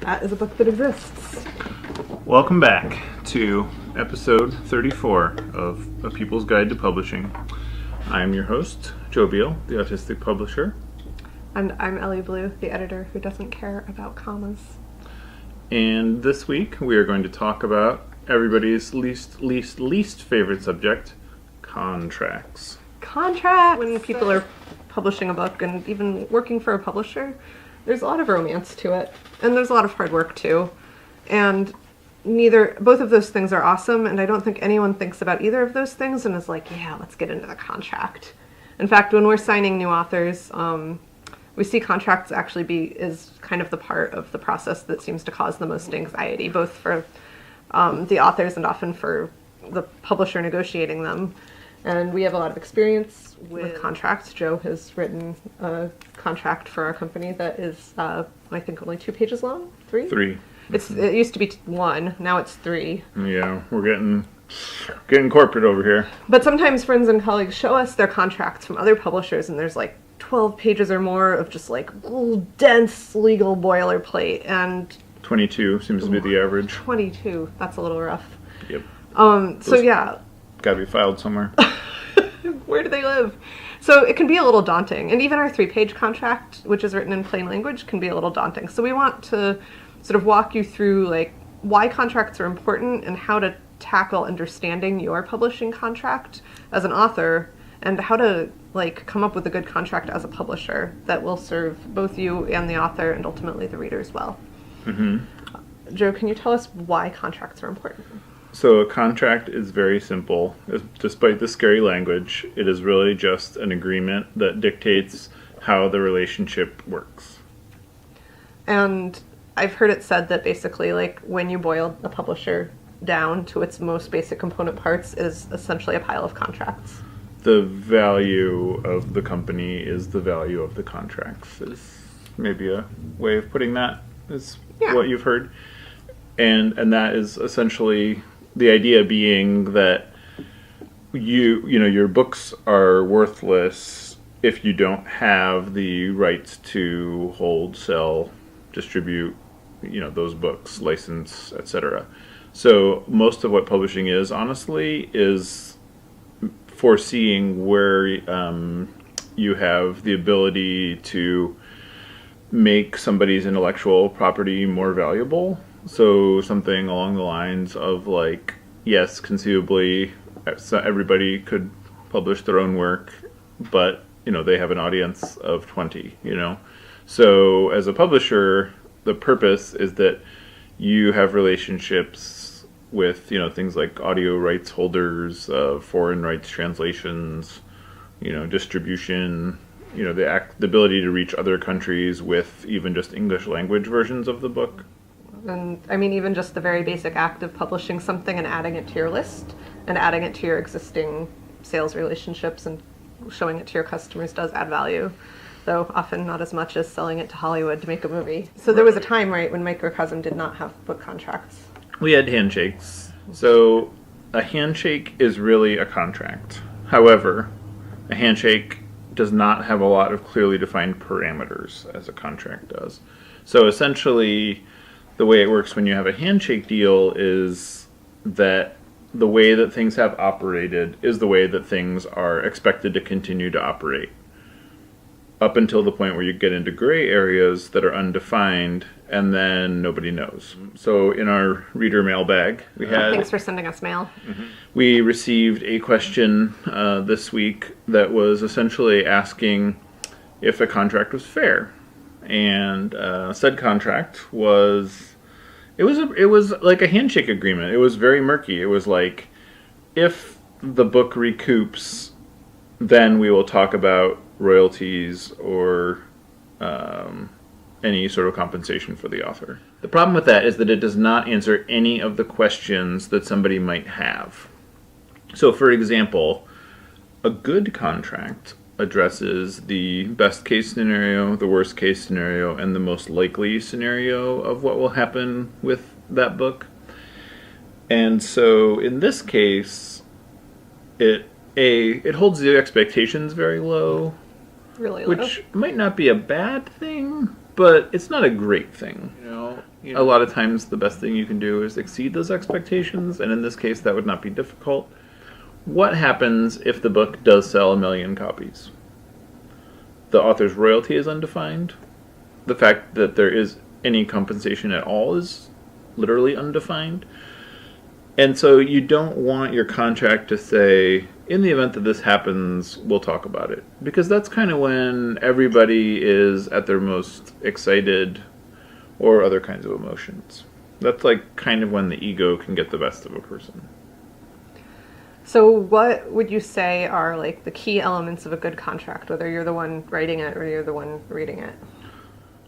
That is a book that exists. Welcome back to episode 34 of A People's Guide to Publishing. I'm your host, Joe Beal, the autistic publisher. And I'm Elly Blue, the editor who doesn't care about commas. And this week we are going to talk about everybody's least favorite subject, contracts. Contracts! When people are publishing a book and even working for a publisher, there's a lot of romance to it. And there's a lot of hard work too. And both of those things are awesome, and I don't think anyone thinks about either of those things and is like, yeah, let's get into the contract. In fact, when we're signing new authors, we see contracts actually is kind of the part of the process that seems to cause the most anxiety, both for the authors and often for the publisher negotiating them. And we have a lot of experience with contracts. Joe has written a contract for our company that is, I think, only 2 pages long? 3? 3. It used to be 1, now it's 3. Yeah, we're getting corporate over here. But sometimes friends and colleagues show us their contracts from other publishers, and there's like 12 pages or more of just like dense legal boilerplate. And 22 seems to be the average. 22, that's a little rough. Yep. So yeah. Gotta be filed somewhere. Where do they live? So it can be a little daunting. And even our 3-page contract, which is written in plain language, can be a little daunting. So we want to sort of walk you through like why contracts are important and how to tackle understanding your publishing contract as an author, and how to like come up with a good contract as a publisher that will serve both you and the author and ultimately the reader as well. Mm-hmm. Joe, can you tell us why contracts are important? So a contract is very simple. Despite the scary language, it is really just an agreement that dictates how the relationship works. And I've heard it said that basically, like, when you boil a publisher down to its most basic component parts, it is essentially a pile of contracts. The value of the company is the value of the contracts, is maybe a way of putting that, is what you've heard. And that is essentially the idea being that your books are worthless if you don't have the rights to hold, sell, distribute, those books, license, etc. So most of what publishing is, honestly, is foreseeing where you have the ability to make somebody's intellectual property more valuable. So something along the lines of like, yes, conceivably, everybody could publish their own work, but, they have an audience of 20, So as a publisher, the purpose is that you have relationships with, things like audio rights holders, foreign rights translations, distribution, the ability to reach other countries with even just English language versions of the book. And I mean, even just the very basic act of publishing something and adding it to your list and adding it to your existing sales relationships and showing it to your customers does add value, though often not as much as selling it to Hollywood to make a movie. So there was a time, right, when Microcosm did not have book contracts. We had handshakes. So a handshake is really a contract. However, a handshake does not have a lot of clearly defined parameters as a contract does. So essentially, the way it works when you have a handshake deal is that the way that things have operated is the way that things are expected to continue to operate, up until the point where you get into gray areas that are undefined, and then nobody knows. So in our reader mailbag, we had... Thanks for sending us mail. Mm-hmm. We received a question this week that was essentially asking if a contract was fair. And said contract was like a handshake agreement. It was very murky. It was like, if the book recoups, then we will talk about royalties or any sort of compensation for the author. The problem with that is that it does not answer any of the questions that somebody might have. So, for example, a good contract addresses the best case scenario, the worst case scenario, and the most likely scenario of what will happen with that book. And so in this case, it holds the expectations very low, Really low. which might not be a bad thing, but it's not a great thing. A lot of times the best thing you can do is exceed those expectations, and in this case that would not be difficult. What happens if the book does sell 1 million copies? The author's royalty is undefined. The fact that there is any compensation at all is literally undefined. And so you don't want your contract to say, in the event that this happens, we'll talk about it. Because that's kind of when everybody is at their most excited or other kinds of emotions. That's like kind of when the ego can get the best of a person. So what would you say are like the key elements of a good contract, whether you're the one writing it or you're the one reading it?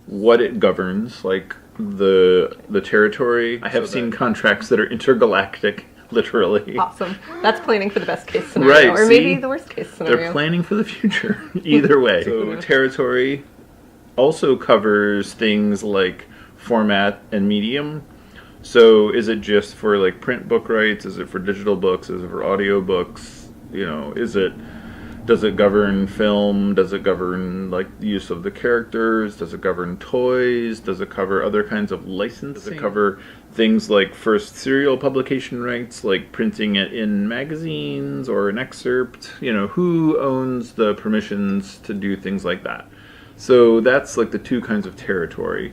What it governs, like the territory. I have seen contracts that are intergalactic, literally. Awesome. That's planning for the best case scenario, right, or maybe the worst case scenario. They're planning for the future, either way. So territory also covers things like format and medium. So is it just for like print book rights? Is it for digital books? Is it for audio books? Does it govern film? Does it govern like the use of the characters? Does it govern toys? Does it cover other kinds of licensing? Does it cover things like first serial publication rights, like printing it in magazines or an excerpt? Who owns the permissions to do things like that? So that's like the two kinds of territory.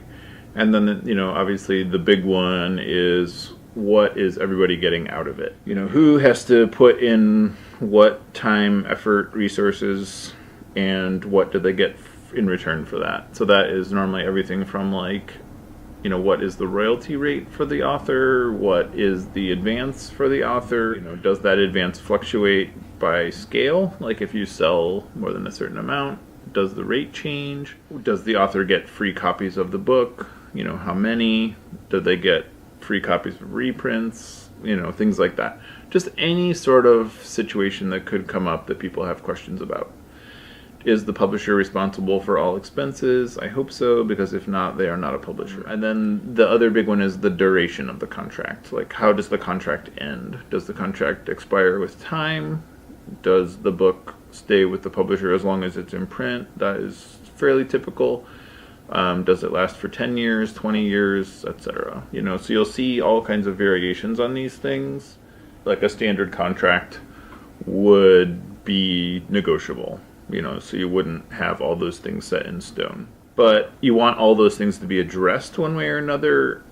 And then, obviously the big one is, what is everybody getting out of it? Who has to put in what time, effort, resources, and what do they get in return for that? So that is normally everything from like, what is the royalty rate for the author? What is the advance for the author? Does that advance fluctuate by scale? Like if you sell more than a certain amount, does the rate change? Does the author get free copies of the book? How many? Do they get free copies of reprints? Things like that. Just any sort of situation that could come up that people have questions about. Is the publisher responsible for all expenses? I hope so, because if not, they are not a publisher. And then the other big one is the duration of the contract. Like, how does the contract end? Does the contract expire with time? Does the book stay with the publisher as long as it's in print? That is fairly typical. Does it last for 10 years, 20 years, etc.? So you'll see all kinds of variations on these things. Like a standard contract would be negotiable, so you wouldn't have all those things set in stone. But you want all those things to be addressed one way or another,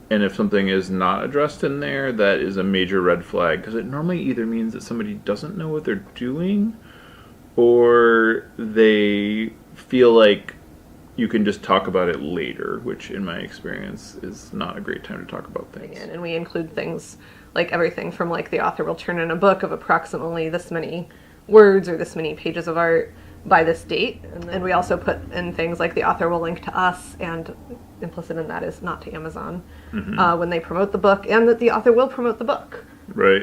and if something is not addressed in there, that is a major red flag, because it normally either means that somebody doesn't know what they're doing, or they feel like you can just talk about it later, which in my experience is not a great time to talk about things. And we include things like everything from like the author will turn in a book of approximately this many words or this many pages of art by this date. And we also put in things like the author will link to us, and implicit in that is not to Amazon, when they promote the book, and that the author will promote the book. Right,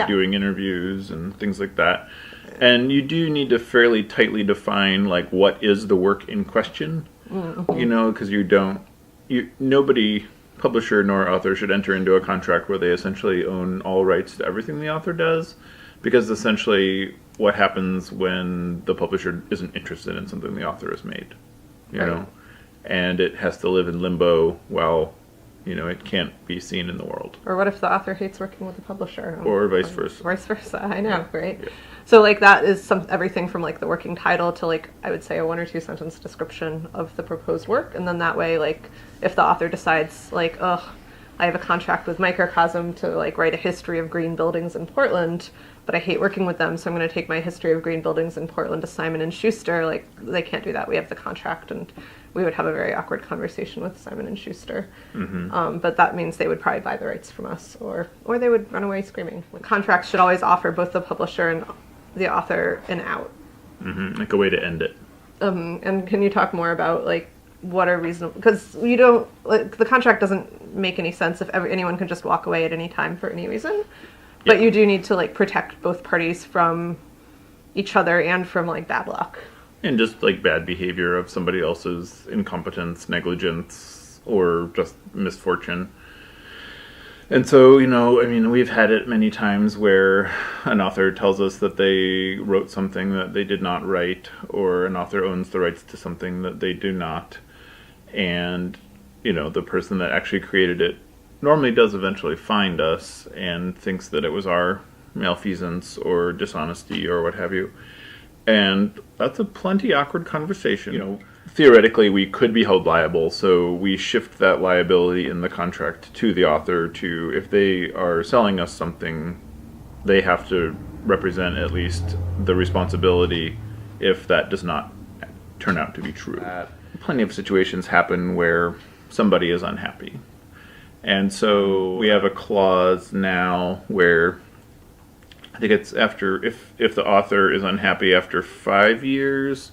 doing interviews and things like that. And you do need to fairly tightly define like what is the work in question, because nobody, publisher nor author, should enter into a contract where they essentially own all rights to everything the author does, because essentially what happens when the publisher isn't interested in something the author has made, and it has to live in limbo while it can't be seen in the world. Or what if the author hates working with the publisher? Or vice versa. Vice versa, I know, right? Yeah. So like that is everything from like the working title to like, I would say, a 1 or 2 sentence description of the proposed work. And then that way, like, if the author decides like, I have a contract with Microcosm to like write a history of green buildings in Portland, but I hate working with them, so I'm going to take my history of green buildings in Portland to Simon & Schuster. Like, they can't do that. We have the contract, and we would have a very awkward conversation with Simon & Schuster. But that means they would probably buy the rights from us, or they would run away screaming. Contracts should always offer both the publisher and the author an out. Like a way to end it. And can you talk more about like what are reasonable? Because you don't, like, the contract doesn't make any sense if anyone can just walk away at any time for any reason. But you do need to like protect both parties from each other and from like bad luck. And just like bad behavior of somebody else's incompetence, negligence, or just misfortune. And so, we've had it many times where an author tells us that they wrote something that they did not write, or an author owns the rights to something that they do not. And the person that actually created it normally does eventually find us and thinks that it was our malfeasance or dishonesty or what have you. And that's a plenty awkward conversation. Theoretically, we could be held liable, so we shift that liability in the contract to the author to, if they are selling us something, they have to represent at least the responsibility if that does not turn out to be true. Plenty of situations happen where somebody is unhappy. And so we have a clause now where I think it's after, if the author is unhappy after 5 years,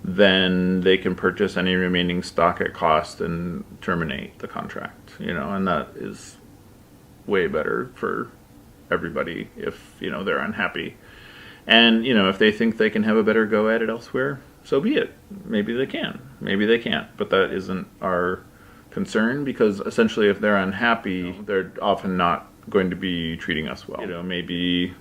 then they can purchase any remaining stock at cost and terminate the contract, and that is way better for everybody if, they're unhappy. And, if they think they can have a better go at it elsewhere, so be it. Maybe they can, maybe they can't, but that isn't our concern, because essentially if they're unhappy, they're often not going to be treating us well. Maybe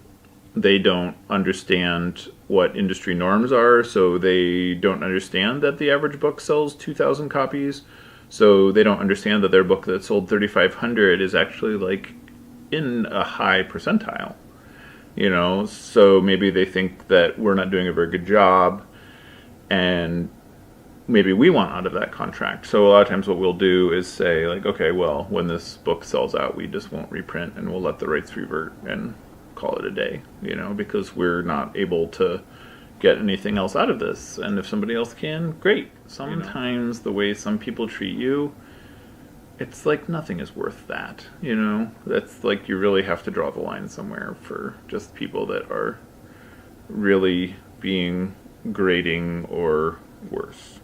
they don't understand what industry norms are, so they don't understand that the average book sells 2,000 copies, so they don't understand that their book that sold 3,500 is actually in a high percentile. So maybe they think that we're not doing a very good job, and maybe we want out of that contract. So a lot of times what we'll do is say, okay, well, when this book sells out, we just won't reprint and we'll let the rights revert and call it a day, because we're not able to get anything else out of this. And if somebody else can, great. Sometimes the way some people treat you, it's nothing is worth that, That's you really have to draw the line somewhere for just people that are really being grating or worse,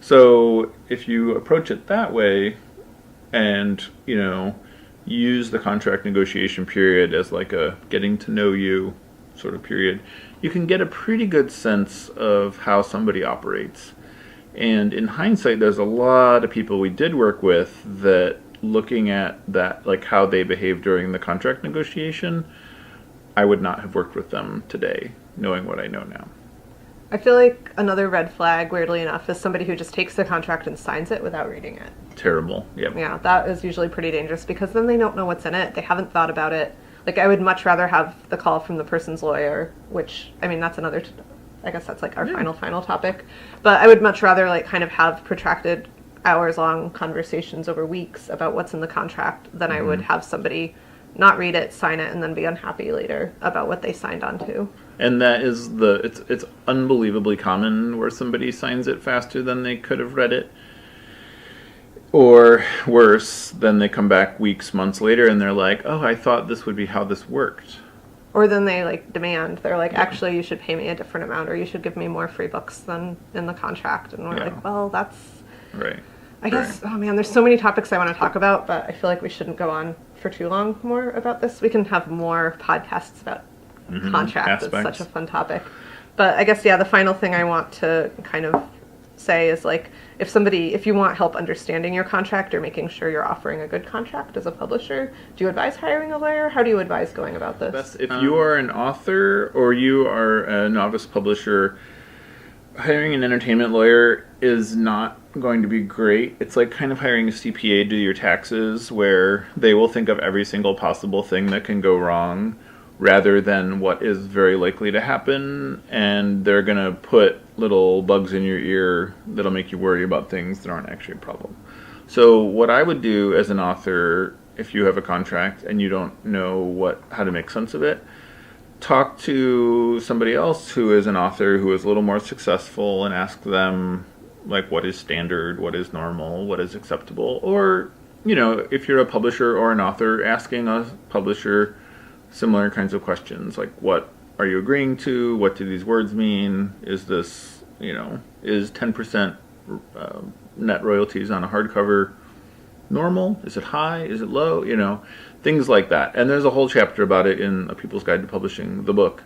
So if you approach it that way and, use the contract negotiation period as a getting to know you sort of period, you can get a pretty good sense of how somebody operates. And in hindsight, there's a lot of people we did work with that, looking at that, how they behaved during the contract negotiation, I would not have worked with them today, knowing what I know now. I feel like another red flag, weirdly enough, is somebody who just takes the contract and signs it without reading it. Terrible. Yep. Yeah, that is usually pretty dangerous, because then they don't know what's in it. They haven't thought about it. I would much rather have the call from the person's lawyer, which, that's another, I guess that's our final topic. But I would much rather kind of have protracted hours-long conversations over weeks about what's in the contract than I would have somebody not read it, sign it, and then be unhappy later about what they signed on to. And that is it's unbelievably common where somebody signs it faster than they could have read it. Or worse, then they come back weeks, months later, and they're like, oh, I thought this would be how this worked. Or then they demand, they're actually, you should pay me a different amount, or you should give me more free books than in the contract. And we're well, that's... Right. I guess, oh man, there's so many topics I want to talk about, but I feel like we shouldn't go on for too long more about this. We can have more podcasts about contracts. It's such a fun topic. But I guess, the final thing I want to kind of say is if you want help understanding your contract or making sure you're offering a good contract as a publisher, do you advise hiring a lawyer? How do you advise going about this? If you are an author or you are a novice publisher, hiring an entertainment lawyer is not going to be great. It's kind of hiring a CPA to do your taxes, where they will think of every single possible thing that can go wrong rather than what is very likely to happen, and they're going to put little bugs in your ear that'll make you worry about things that aren't actually a problem. So what I would do as an author, if you have a contract and you don't know how to make sense of it, talk to somebody else who is an author who is a little more successful and ask them, what is standard, what is normal, what is acceptable. Or, if you're a publisher or an author, asking a publisher similar kinds of questions, what are you agreeing to? What do these words mean? Is this, is 10% net royalties on a hardcover normal? Is it high? Is it low? Things like that. And there's a whole chapter about it in A People's Guide to Publishing, the book.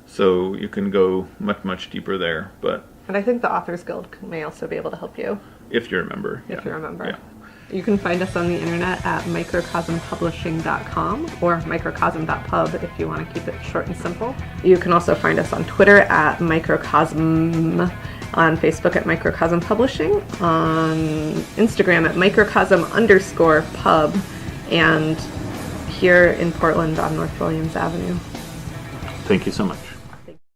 So you can go much, much deeper there. And I think the Authors Guild may also be able to help you. If you're a member. If you're a member. Yeah. You can find us on the internet at microcosmpublishing.com or microcosm.pub if you want to keep it short and simple. You can also find us on Twitter at microcosm, on Facebook at Microcosm Publishing, on Instagram at microcosm_pub, and here in Portland on North Williams Avenue. Thank you so much.